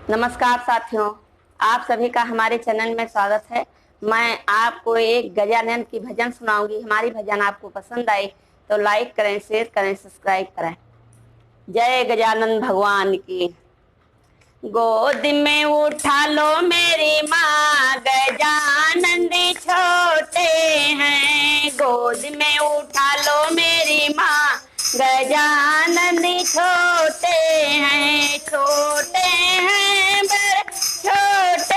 नमस्कार साथियों, आप सभी का हमारे चैनल में स्वागत है। मैं आपको एक गजानन की भजन सुनाऊंगी। हमारी भजन आपको पसंद आई तो लाइक करें, शेयर करें, सब्सक्राइब करें। जय गजानन भगवान की। गोद में उठा लो मेरी माँ, गजानंदी छोटे हैं। गोद में उठा लो मेरी माँ, गजानंदी छोटे हैं। छोटे हैं बड़े छोटे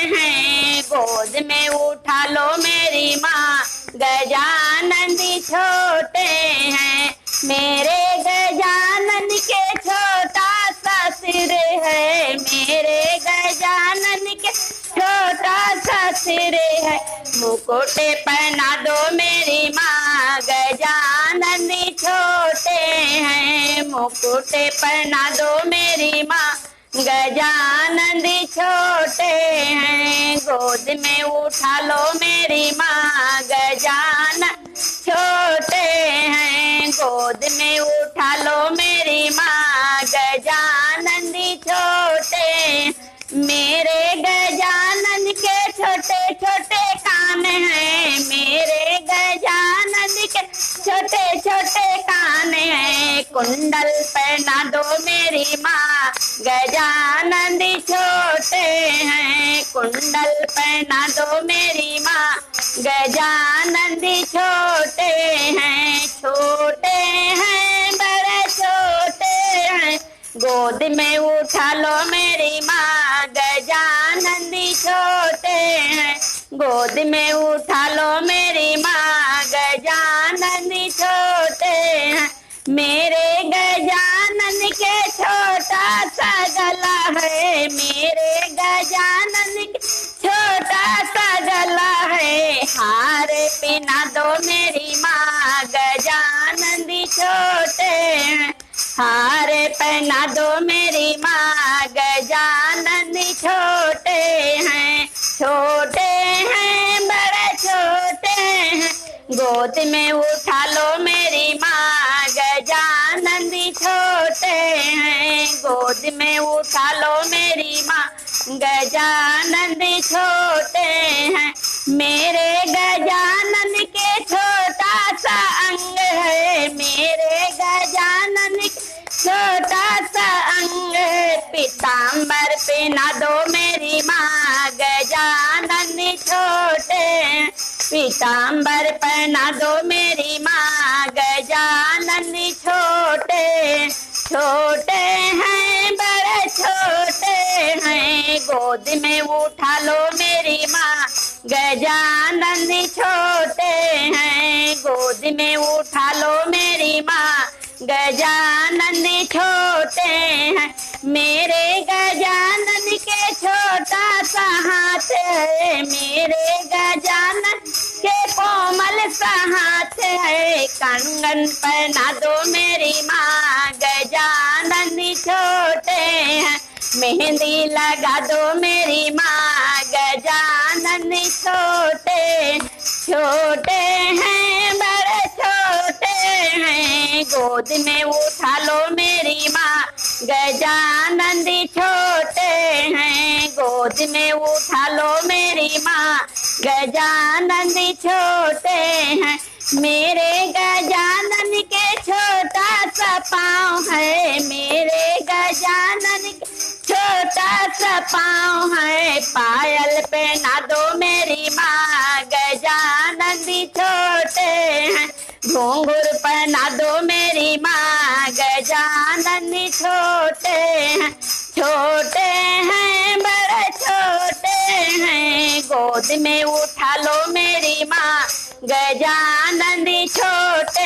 हैं। गोद में उठा लो मेरी माँ, गजानंदी छोटे हैं। मेरे गजानन के छोटा सा सिर है। मेरे गजानन के छोटा सा सिर है। मुकुटे पहना दो मेरी माँ, गजानंदी छोटे हैं। मुकुटे पहना दो मेरी माँ, गजानंदी छोटे हैं। गोद में उठा लो मेरी माँ, गजानन छोटे हैं। गोद में उठा लो मेरी माँ, गजानंदी छोटे। मेरे गजानन के छोटे छोटे कान हैं। मेरे गजानन के छोटे छोटे कान हैं। कुंडल पहना दो मेरी माँ, गजानंदी छोटे हैं। कुंडल पहना दो मेरी माँ, गजानंदी छोटे हैं। छोटे हैं बड़े छोटे हैं। गोद में उठा लो मेरी माँ, गजानंदी छोटे हैं। गोद में उठा लो मेरी माँ, गजानंदी छोटे हैं। मेरे गजानन के छोटा सा गला है। मेरे गजानन के छोटा सा गला है। हार पहना दो मेरी माँ, गजानंदी छोटे हैं। हार पहना दो मेरी माँ, गजानंदी छोटे हैं। छोटे हैं बड़े छोटे हैं। गोद में उठा लो मेरी माँ, गजानंदी छोटे हैं। गोद में उठा लो मेरी माँ, गजानंदी छोटे हैं। मेरे गजानन के छोटा सा अंग है। मेरे गजानन के छोटा सा अंग है। पीताम्बर पहना दो मेरी माँ, गजानंदी छोटे हैं। पीताम्बर पहना दो मेरी माँ, गजानंदी छोटे। छोटे हैं बड़े छोटे हैं। गोद में उठा लो मेरी माँ, गजानंदी छोटे हैं। गोद में उठा लो मेरी माँ, गजानंदी छोटे हैं। मेरे गजानन के छोटा सा हाथ है। मेरे गजानन के कोमल सा हाथ है। कंगन पहना दो मेरी माँ, गजानंदी छोटे हैं। मेहंदी लगा दो मेरी माँ, गजानंदी छोटे। छोटे हैं बड़े छोटे हैं। गोद में उठा लो मेरी माँ, गजानंदी छोटे हैं। गोद में उठा लो मेरी माँ, गजानंदी छोटे हैं। मेरे गजानन के छोटा सा पाँव है। मेरे गजानन के छोटा सा पाँव है। पायल पहना दो मेरी माँ, गजानंदी छोटे हैं। घूंघर पहना दो मेरी माँ, गजानंदी छोटे हैं। छोटे हैं बड़े छोटे हैं। गोद में उठा लो मेरी माँ, गजानंदी छोटे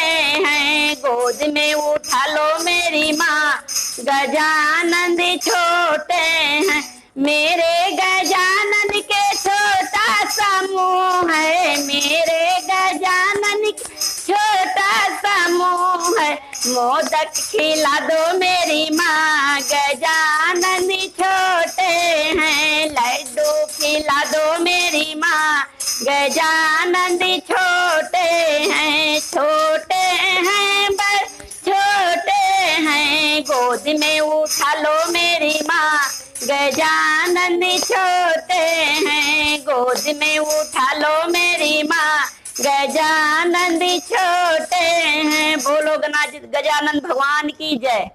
हैं। गोद में उठा लो मेरी माँ, गजानंदी छोटे हैं। मेरे गजानन के छोटा सा मुँह है। मेरे गजानन के छोटा सा मुँह है। मोदक खिला दो मेरी माँ, गजानंदी छोटे हैं। लड्डू खिला दो मेरी माँ, गजानंदी छोटे हैं। छोटे हैं बड़े छोटे हैं। गोद में उठा लो मेरी माँ, गजानंद छोटे हैं, गोद में उठा लो मेरी माँ, गजानंद छोटे हैं। बोलो गजानंद भगवान की जय।